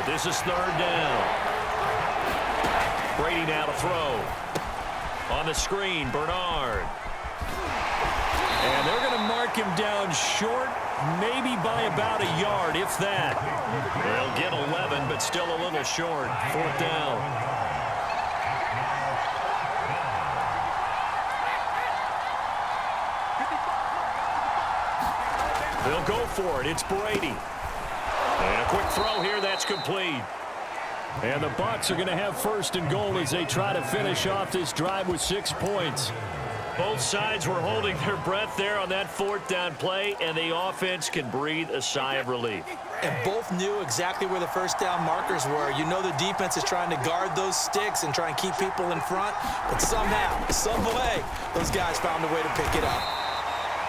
This is third down. Brady now to throw. On the screen, Bernard. And they're going to mark him down short, maybe by about a yard, if that. They'll get 11, but still a little short. Fourth down. They'll go for it. It's Brady. And a quick throw here. That's complete. And the Bucs are going to have first and goal as they try to finish off this drive with 6 points. Both sides were holding their breath there on that fourth down play, and the offense can breathe a sigh of relief. And both knew exactly where the first down markers were. You know the defense is trying to guard those sticks and try and keep people in front, but somehow, some way, those guys found a way to pick it up.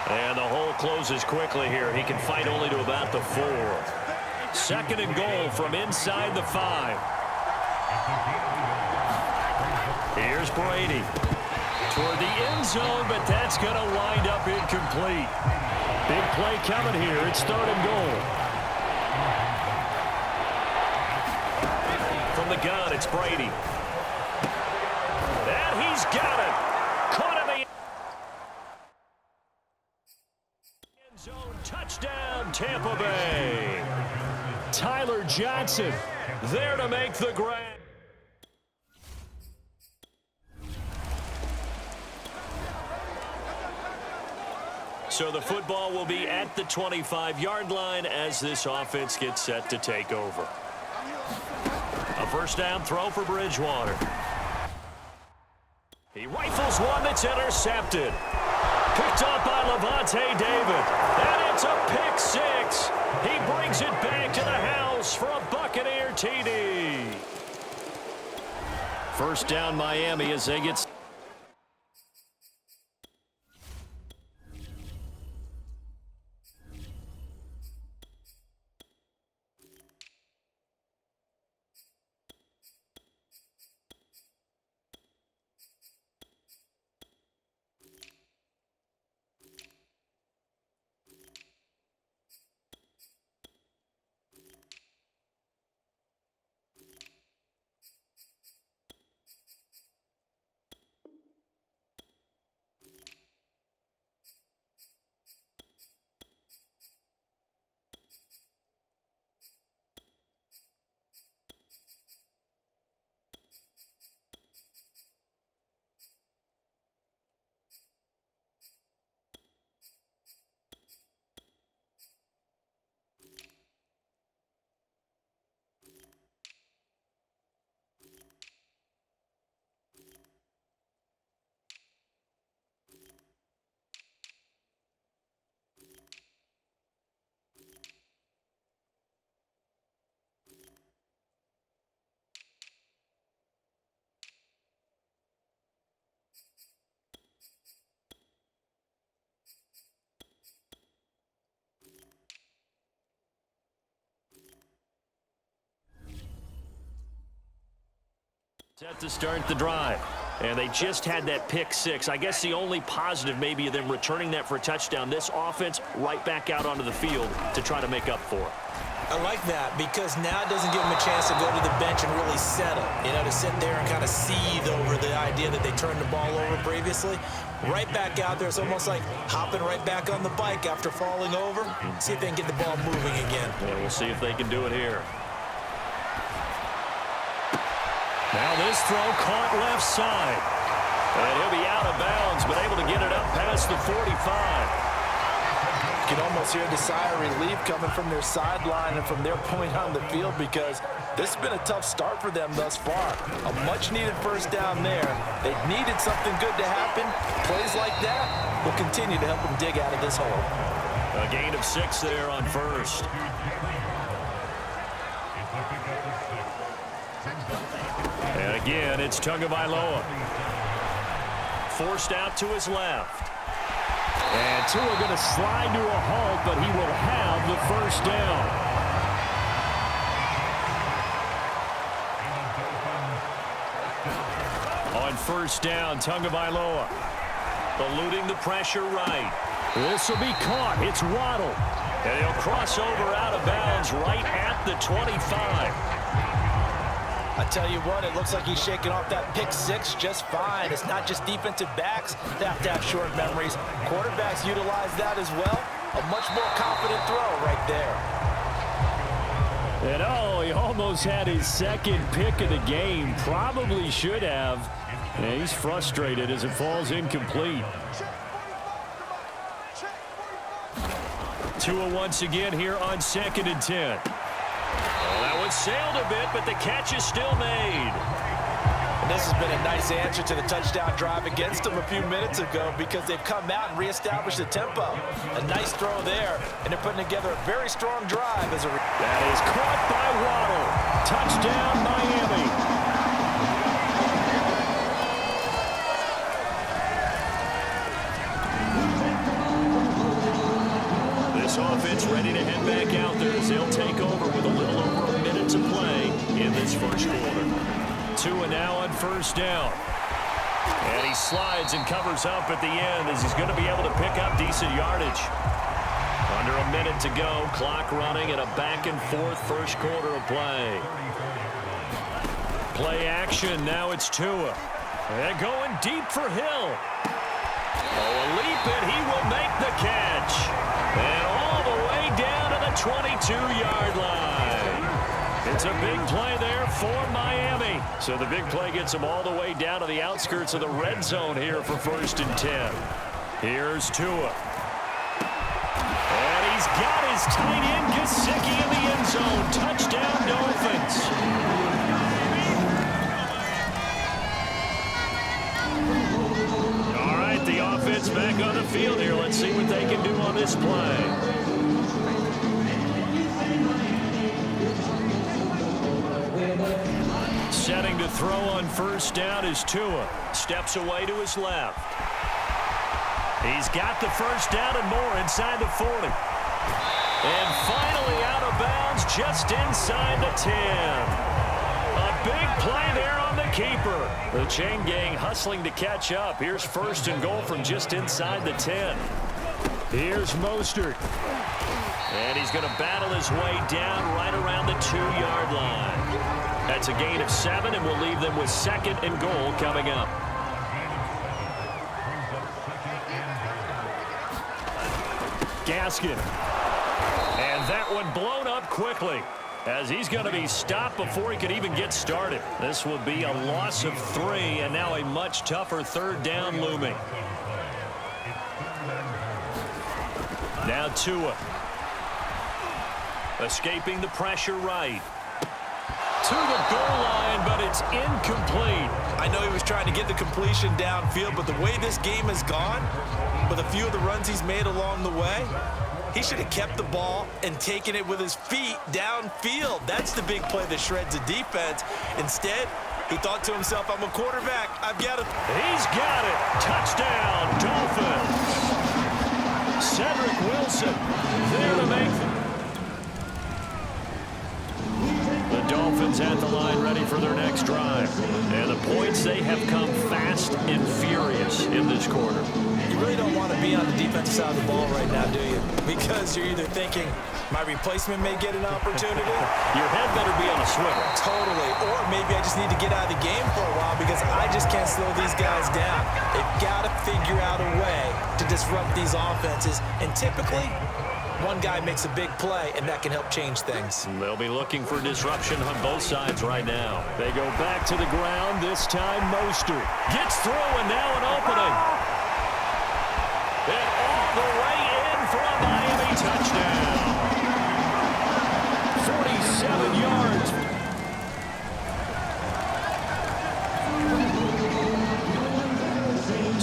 And the hole closes quickly here. He can fight only to about the 4. Second and goal from inside the 5. Here's Brady. Toward the end zone, but that's going to wind up incomplete. Big play coming here. It's third and goal. From the gun, it's Brady. And he's got it. Caught in the end zone. Touchdown, Tampa Bay. Tyler Johnson there to make the grab. So the football will be at the 25-yard line as this offense gets set to take over. A first down throw for Bridgewater. He rifles one that's intercepted. Picked up by Levante David. And it's a pick 6. He brings it back to the house for a Buccaneer TD. First down Miami as they get... Set to start the drive. And they just had that pick 6. I guess the only positive maybe of them returning that for a touchdown. This offense right back out onto the field to try to make up for it. I like that because now it doesn't give them a chance to go to the bench and really settle. You know, to sit there and kind of seethe over the idea that they turned the ball over previously. Right back out there. It's almost like hopping right back on the bike after falling over. See if they can get the ball moving again. Yeah, we'll see if they can do it here. Now this throw caught left side. And he'll be out of bounds, but able to get it up past the 45. You can almost hear the sigh of relief coming from their sideline and from their point on the field because this has been a tough start for them thus far. A much-needed first down there. They needed something good to happen. Plays like that will continue to help them dig out of this hole. A gain of 6 there on first. And again, it's Tagovailoa. Forced out to his left. And Tua going to slide to a halt, but he will have the first down. On first down, Tagovailoa eluding the pressure right. This will be caught. It's Waddle. And he'll cross over out of bounds right at the 25. I tell you what, it looks like he's shaking off that pick six just fine. It's not just defensive backs that have to have short memories. Quarterbacks utilize that as well. A much more confident throw right there. And oh, he almost had his second pick of the game. Probably should have. And he's frustrated as it falls incomplete. Tua once again here on 2nd and 10. Well, that one sailed a bit, but the catch is still made. And this has been a nice answer to the touchdown drive against them a few minutes ago because they've come out and reestablished the tempo. A nice throw there, and they're putting together a very strong drive as a... That is caught by Waddle. Touchdown, Miami. This offense ready to head back out there as they'll take over with a little over a minute to play in this first quarter. Tua now on first down. And he slides and covers up at the end as he's going to be able to pick up decent yardage. Under a minute to go, clock running and a back-and-forth first quarter of play. Play action, now it's Tua. And going deep for Hill. Oh, a leap, and he will make the catch. And all the way down to the 22-yard line. It's a big play there for Miami. So the big play gets them all the way down to the outskirts of the red zone here for 1st and 10. Here's Tua. And he's got his tight end Gesicki in the end zone. Touchdown, Dolphins. All right, the offense back on the field here. Let's see what they can do on this play. Setting to throw on first down is Tua. Steps away to his left. He's got the first down and more inside the 40. And finally out of bounds just inside the 10. A big play there on the keeper. The chain gang hustling to catch up. Here's 1st and goal from just inside the 10. Here's Mostert. And he's going to battle his way down right around the 2-yard line. That's a gain of 7, and we'll leave them with 2nd and goal coming up. Gaskin. And that one blown up quickly as he's going to be stopped before he could even get started. This will be a loss of 3, and now a much tougher 3rd down looming. Now Tua. Escaping the pressure right. To the goal line, but it's incomplete. I know he was trying to get the completion downfield, but the way this game has gone, with a few of the runs he's made along the way, he should have kept the ball and taken it with his feet downfield. That's the big play that shreds the defense. Instead, he thought to himself, I'm a quarterback. I've got it. He's got it. Touchdown, Dolphins. Cedric Wilson there to make the Dolphins at the line ready for their next drive. And the points, they have come fast and furious in this quarter. You really don't want to be on the defensive side of the ball right now, do you? Because you're either thinking, my replacement may get an opportunity. Your head better be on a swivel. Totally. Or maybe I just need to get out of the game for a while because I just can't slow these guys down. They've got to figure out a way to disrupt these offenses. And typically, one guy makes a big play, and that can help change things. They'll be looking for disruption on both sides right now. They go back to the ground. This time, Mostert gets through, and now an opening. And all the way in for a Miami touchdown. 47 yards.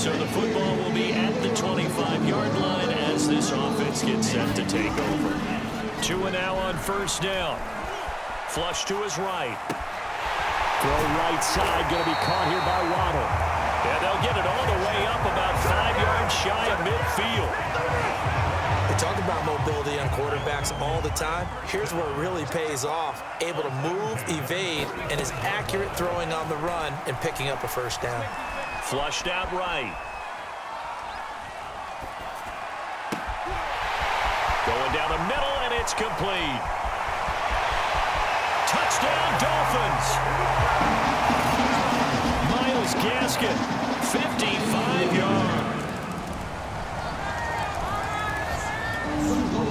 So the football will be at the 25-yard line as this offense gets set to take over. Tua now on first down. Flush to his right. Throw right side, going to be caught here by Waddle. And they'll get it all the way up about 5 yards shy of midfield. We talk about mobility on quarterbacks all the time. Here's where it really pays off. Able to move, evade, and is accurate throwing on the run and picking up a first down. Flushed out right. Going down the middle, and it's complete. Touchdown, Dolphins. gasket. 55 yards.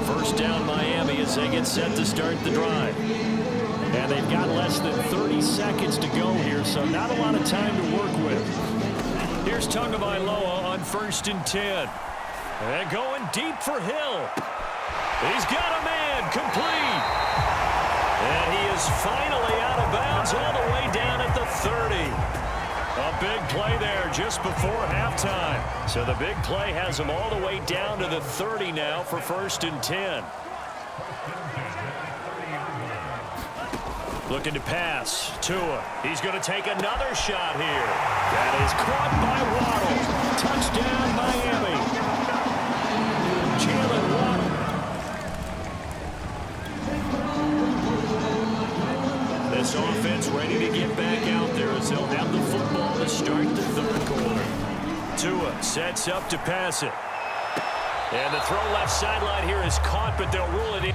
First down Miami as they get set to start the drive. And they've got less than 30 seconds to go here, so not a lot of time to work with. Here's Tagovailoa on 1st and 10. And going deep for Hill. He's got a man, complete. And he is finally out of bounds all the way down at the 30. A big play there just before halftime. So the big play has him all the way down to the 30 now for 1st and 10. Looking to pass. Tua. He's going to take another shot here. That is caught by Waddle. Touchdown, Miami. Jalen Waddle. This offense ready to get back out there as they'll have the football to start the 3rd quarter. Tua sets up to pass it. And the throw left sideline here is caught, but they'll rule it in.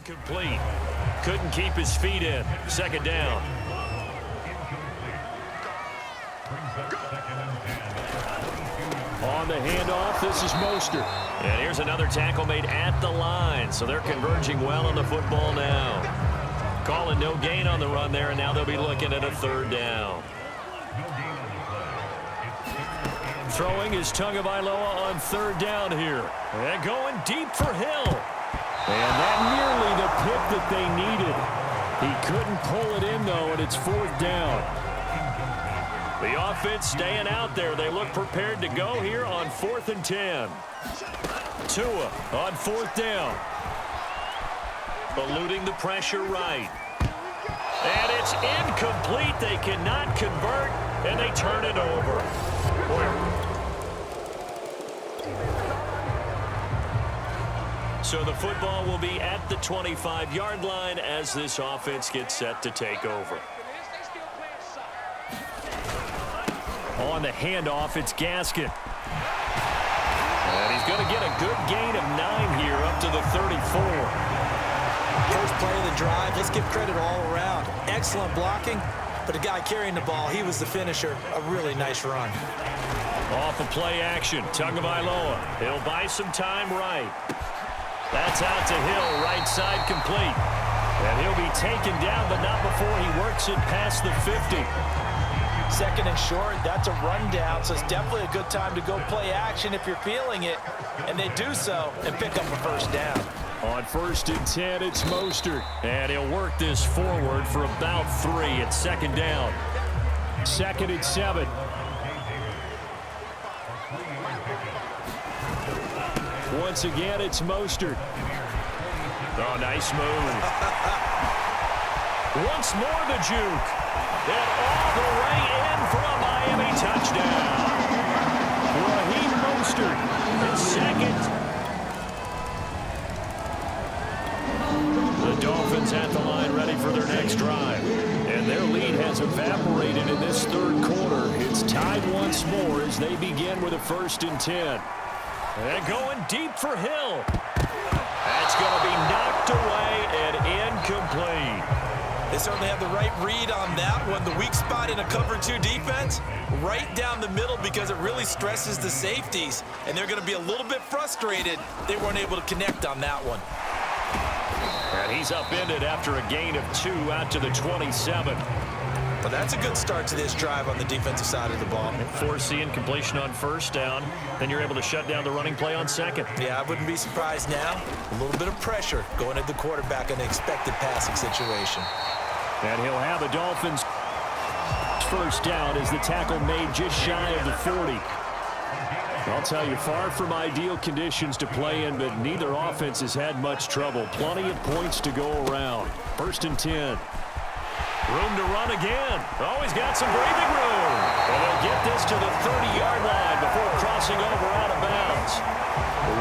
Complete. Couldn't keep his feet in. 2nd down. On the handoff, this is Mostert. And here's another tackle made at the line. So they're converging well on the football now. Calling no gain on the run there, and now they'll be looking at a 3rd down. Throwing is Tagovailoa on 3rd down here. And going deep for Hill. And that nearly the pick that they needed. He couldn't pull it in, though, and it's 4th down. The offense staying out there. They look prepared to go here on 4th and 10. Tua on 4th down. Eluding the pressure right. And it's incomplete. They cannot convert, and they turn it over. So the football will be at the 25-yard line as this offense gets set to take over. On the handoff, it's Gaskin. And he's going to get a good gain of 9 here up to the 34. First play of the drive, let's give credit all around. Excellent blocking, but the guy carrying the ball, he was the finisher. A really nice run. Off of play action, Tagovailoa. He'll buy some time right. That's out to Hill, right side complete. And he'll be taken down, but not before he works it past the 50. 2nd and short, that's a rundown, so it's definitely a good time to go play action if you're feeling it. And they do so and pick up a 1st down. On 1st and 10, it's Mostert. And he'll work this forward for about 3. It's 2nd down. 2nd and 7. Once again, it's Mostert. Oh, nice move. Once more the juke. And all the way in for a Miami touchdown. Raheem Mostert, his 2nd. The Dolphins at the line ready for their next drive. And their lead has evaporated in this 3rd quarter. It's tied once more as they begin with a 1st and 10. And going deep for Hill. That's going to be knocked away and incomplete. They certainly have the right read on that one. The weak spot in a cover 2 defense, right down the middle because it really stresses the safeties. And they're going to be a little bit frustrated they weren't able to connect on that one. And he's upended after a gain of 2 out to the 27. But that's a good start to this drive on the defensive side of the ball. Forcing incompletion on 1st down. Then you're able to shut down the running play on 2nd. Yeah, I wouldn't be surprised now. A little bit of pressure going at the quarterback in an expected passing situation. And he'll have the Dolphins 1st down as the tackle made just shy of the 40. I'll tell you, far from ideal conditions to play in, but neither offense has had much trouble. Plenty of points to go around. 1st and 10. Room to run again. Oh, he's got some breathing room. And they'll get this to the 30-yard line before crossing over out of bounds.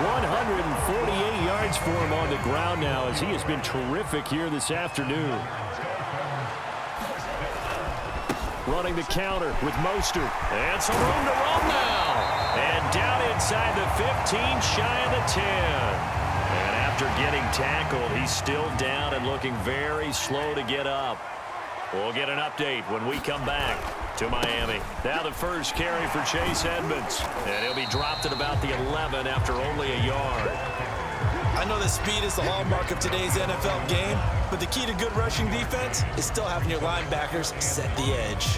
148 yards for him on the ground now as he has been terrific here this afternoon. Running the counter with Mostert. And some room to run now. And down inside the 15, shy of the 10. And after getting tackled, he's still down and looking very slow to get up. We'll get an update when we come back to Miami. Now the first carry for Chase Edmonds. And he'll be dropped at about the 11 after only a yard. I know that speed is the hallmark of today's NFL game, but the key to good rushing defense is still having your linebackers set the edge.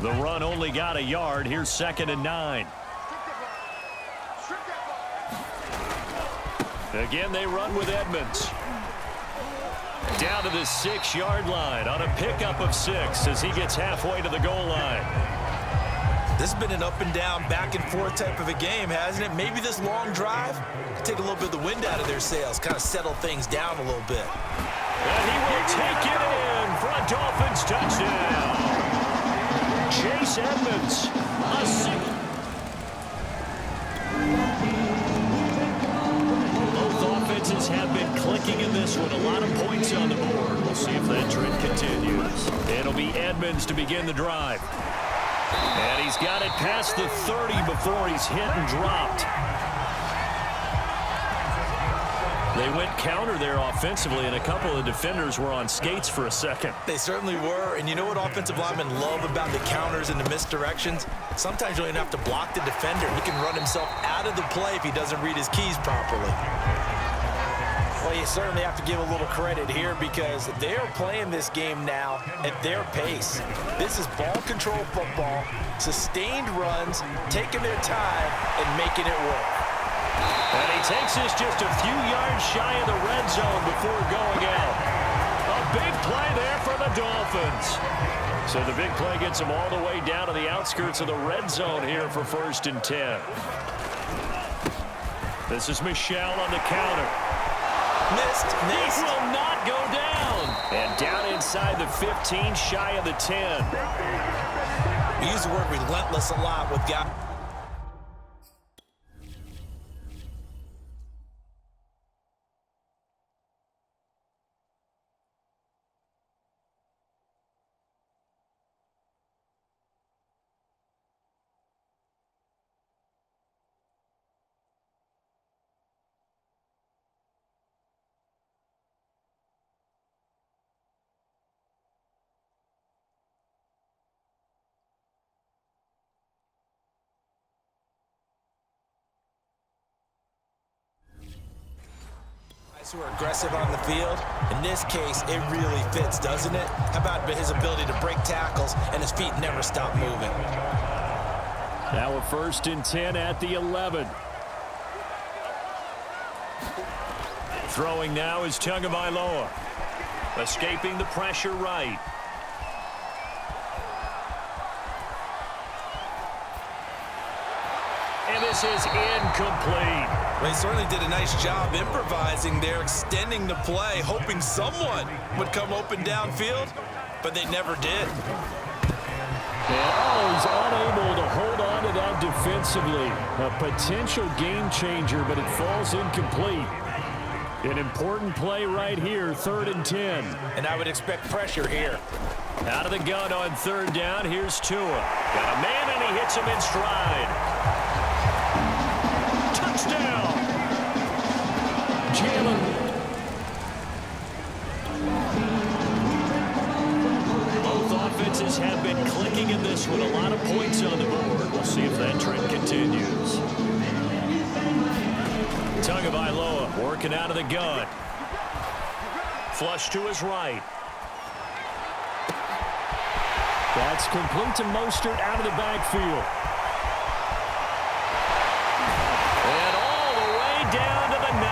The run only got a yard. Here's 2nd and 9. Again, they run with Edmonds. Down to the 6-yard line on a pickup of 6 as he gets halfway to the goal line. This has been an up and down, back and forth type of a game, hasn't it? Maybe this long drive could take a little bit of the wind out of their sails, kind of settle things down a little bit. And he will take it in for a Dolphins touchdown. Chase Edmonds, a single. Both offenses have been clicking in this one. A lot of points on the board. We'll see if that trend continues. It'll be Edmonds to begin the drive. And he's got it past the 30 before he's hit and dropped. They went counter there offensively, and a couple of defenders were on skates for a second. They certainly were, and you know what offensive linemen love about the counters and the misdirections? Sometimes you don't even have to block the defender. He can run himself out of the play if he doesn't read his keys properly. Well, you certainly have to give a little credit here because they are playing this game now at their pace. This is ball control football, sustained runs, taking their time, and making it work. And he takes this just a few yards shy of the red zone before going out. A big play there for the Dolphins. So the big play gets him all the way down to the outskirts of the red zone here for 1st and 10. This is Michel on the counter. Missed. He will not go down. And down inside the 15, shy of the 10. We use the word relentless a lot with guys. Who are aggressive on the field. In this case, it really fits, doesn't it? How about his ability to break tackles and his feet never stop moving? Now a 1st and 10 at the 11. Throwing now is Tagovailoa. Escaping the pressure right. And this is incomplete. They certainly did a nice job improvising there, extending the play, hoping someone would come open downfield, but they never did. And he's unable to hold on to that defensively. A potential game changer, but it falls incomplete. An important play right here, 3rd and 10. And I would expect pressure here. Out of the gun on 3rd down, here's Tua. Got a man, and he hits him in stride. Touchdown! Both offenses have been clicking in this one. A lot of points on the board. We'll see if that trend continues. Tagovailoa working out of the gun. Flush to his right. That's complete to Mostert out of the backfield. And all the way down to the 9.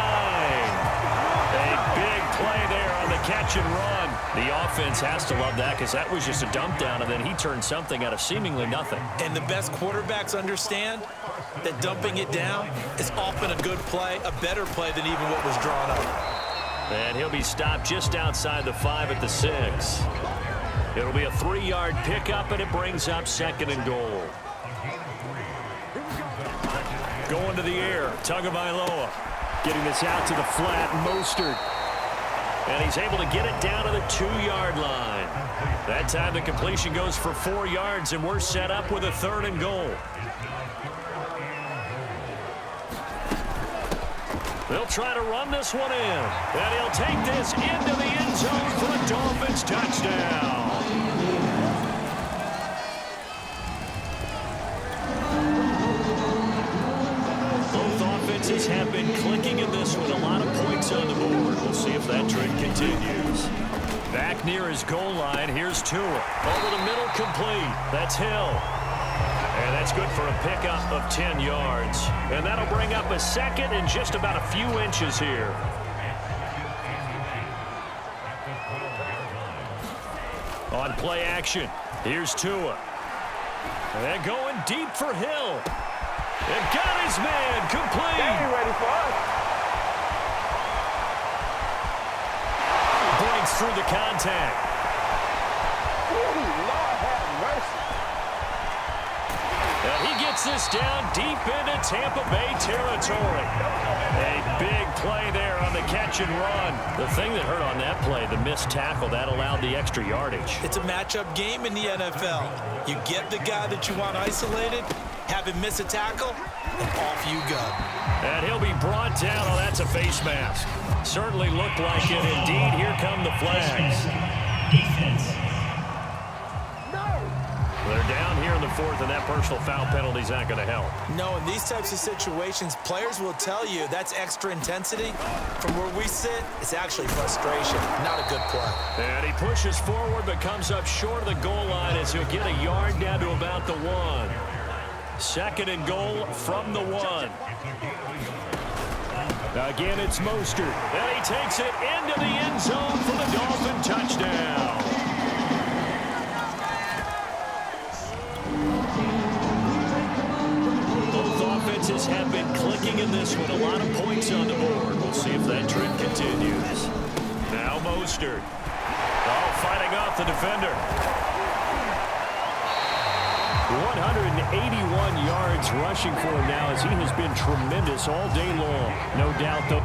A big play there on the catch and run. The offense has to love that because that was just a dump down, and then he turned something out of seemingly nothing. And the best quarterbacks understand that dumping it down is often a good play, a better play than even what was drawn up. And he'll be stopped just outside the 5 at the 6. It'll be a 3-yard pickup, and it brings up 2nd and goal. Going to the air, Tagovailoa getting this out to the flat, Mostert. And he's able to get it down to the 2-yard line. That time the completion goes for 4 yards, and we're set up with a 3rd and goal. They'll try to run this one in. And he'll take this into the end zone for a Dolphins touchdown. Both offenses have been clicking in this one. A lot of points on the board. We'll see if that trend continues. Back near his goal line, here's Tua. Over the middle, complete. That's Hill. And that's good for a pickup of 10 yards. And that'll bring up a 2nd and just about a few inches here. On play action, here's Tua. And going deep for Hill. And got his man, complete. They ain't ready for us. Breaks through the contact. Ooh, Lord have mercy. And he gets this down deep into Tampa Bay territory. A big play there on the catch and run. The thing that hurt on that play, the missed tackle, that allowed the extra yardage. It's a matchup game in the NFL. You get the guy that you want isolated, have him miss a tackle, and off you go. And he'll be brought down. Oh, that's a face mask. Certainly looked like it. Indeed, here come the flags. Defense. They're down here in the 4th, and that personal foul penalty is not going to help. No, in these types of situations, players will tell you that's extra intensity. From where we sit, it's actually frustration, not a good play. And he pushes forward but comes up short of the goal line as he'll get a yard down to about the 1. 2nd and goal from the 1. Again, it's Mostert. And he takes it into the end zone for the Dolphin touchdown. Offenses have been clicking in this one. A lot of points on the board. We'll see if that trend continues. Now Mostert. Oh, fighting off the defender. 181 yards rushing for him now as he has been tremendous all day long. No doubt, though.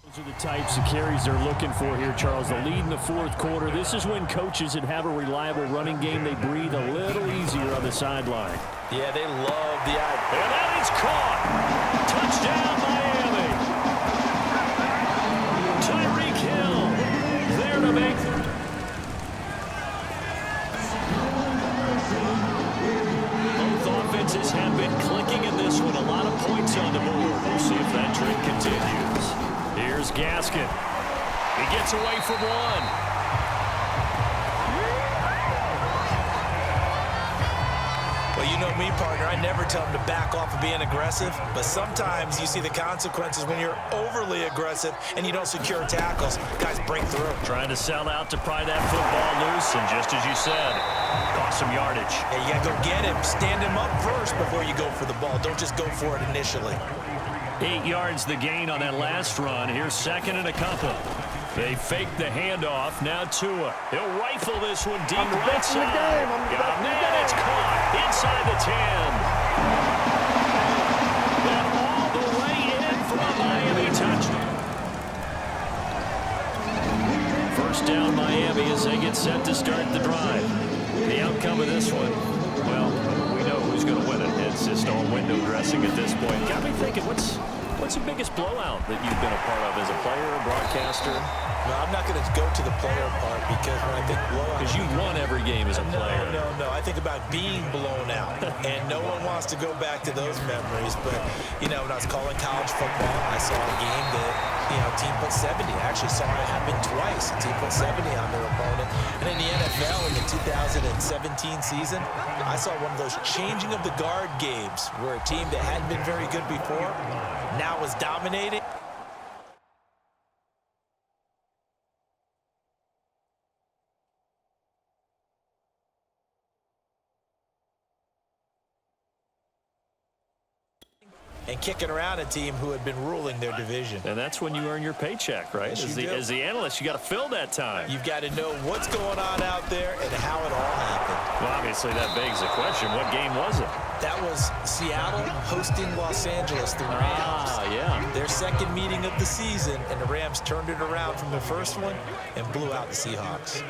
Those are the types of carries they're looking for here, Charles. The lead in the 4th quarter. This is when coaches that have a reliable running game, they breathe a little easier on the sideline. Yeah, they love the idea. And that is caught. Touchdown, Miami. Tyreek Hill there to make. Both offenses have been clicking in this one. A lot of points on the board. We'll see if that trend continues. Here's Gaskin. He gets away from 1. Well, you know me, partner. I never tell them to back off of being aggressive, but sometimes you see the consequences when you're overly aggressive and you don't secure tackles. Guys break through. Trying to sell out to pry that football loose, and just as you said, cost some yardage. Yeah, you got to go get him. Stand him up first before you go for the ball. Don't just go for it initially. 8 yards the gain on that last run. Here's 2nd and a couple. They fake the handoff. Now Tua. He'll rifle this one deep right side. Man, it's caught inside the 10. And all the way in for a Miami touchdown. First down Miami as they get set to start the drive. The outcome of this one, well, we know who's going to win it. It's just all window dressing at this point. Got me thinking, what's the biggest blowout that you've been a part of as a player, a broadcaster? No, I'm not going to go to the player part because when I think blowout... Because you won every game as a player. No. I think about being blown out, and no one wants to go back to those memories. But, you know, when I was calling college football, I saw a game that, you know, team put 70. I actually saw it happen twice. A team put 70 on their opponent. And in the NFL, in the 2017 season, I saw one of those changing of the guard games where a team that hadn't been very good before now was dominating. and kicking around a team who had been ruling their division. And that's when you earn your paycheck, right? Yes, As the analyst, you got to fill that time. You've got to know what's going on out there and how it all happened. Well, obviously, that begs the question, what game was it? That was Seattle hosting Los Angeles, the Rams. Ah, yeah. Their second meeting of the season, and the Rams turned it around from the first one and blew out the Seahawks.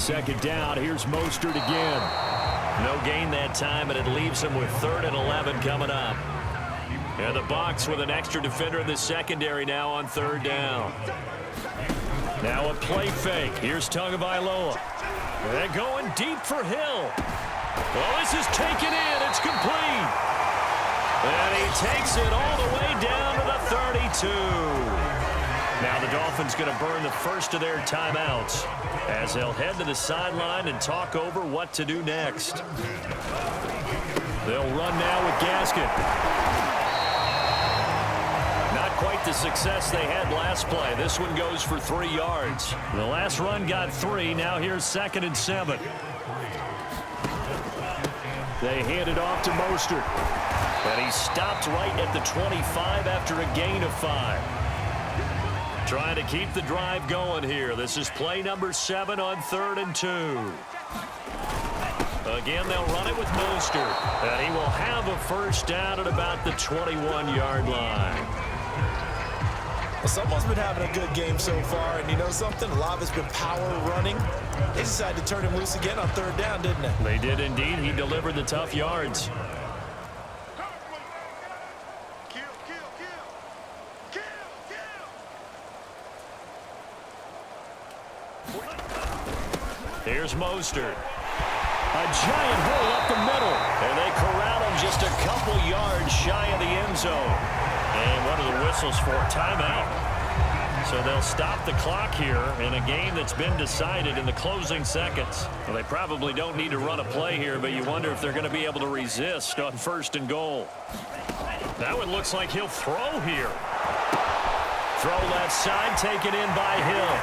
Second down, here's Mostert again. No gain that time, and it leaves him with 3rd and 11 coming up. And the Bucs with an extra defender in the secondary now on 3rd down. Now a play fake. Here's Tagovailoa. They're going deep for Hill. Well, this is taken in. It's complete. And he takes it all the way down to the 32. Now the Dolphins going to burn the first of their timeouts as they'll head to the sideline and talk over what to do next. They'll run now with Gaskin. Not quite the success they had last play. This one goes for 3 yards. The last run got 3. Now here's 2nd and 7. They hand it off to Mostert. And he stopped right at the 25 after a gain of 5. Trying to keep the drive going here. This is play number 7 on 3rd and 2. Again, they'll run it with Mostert. And he will have a first down at about the 21-yard line. Well, someone's been having a good game so far, and you know something? A lot of it's been power running. They decided to turn him loose again on 3rd down, didn't they? They did indeed. He delivered the tough yards. Here's Mostert. A giant hole up the middle. And they corral him just a couple yards shy of the end zone. And what are the whistles for? Timeout. So they'll stop the clock here in a game that's been decided in the closing seconds. Well, they probably don't need to run a play here, but you wonder if they're going to be able to resist on 1st and goal. That one looks like he'll throw here. Throw left side, taken in by Hill.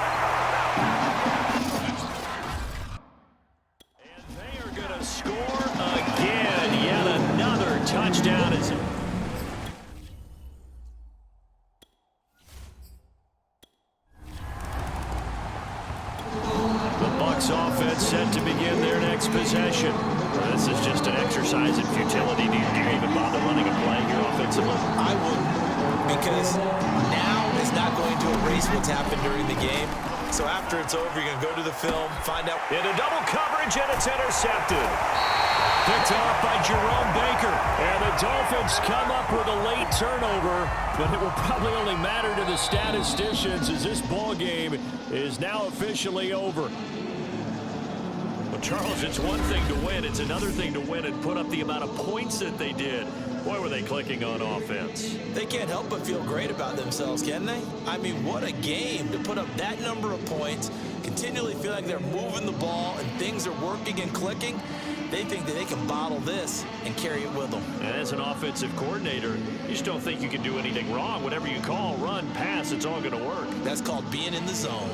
Score again. Yet another touchdown. The Bucs offense set to begin their next possession. This is just an exercise in futility. Do you even bother running a play here offensively? I wouldn't, because now is not going to erase what's happened during the game. So after it's over, you're going to go to the film, find out. Into double coverage, and it's intercepted. Picked off by Jerome Baker. And the Dolphins come up with a late turnover, but it will probably only matter to the statisticians as this ball game is now officially over. Well, Charles, it's one thing to win. It's another thing to win and put up the amount of points that they did. Boy, were they clicking on offense. They can't help but feel great about themselves, can they? I mean, what a game to put up that number of points, continually feel like they're moving the ball and things are working and clicking. They think that they can bottle this and carry it with them. And as an offensive coordinator, you just don't think you can do anything wrong. Whatever you call, run, pass, it's all going to work. That's called being in the zone.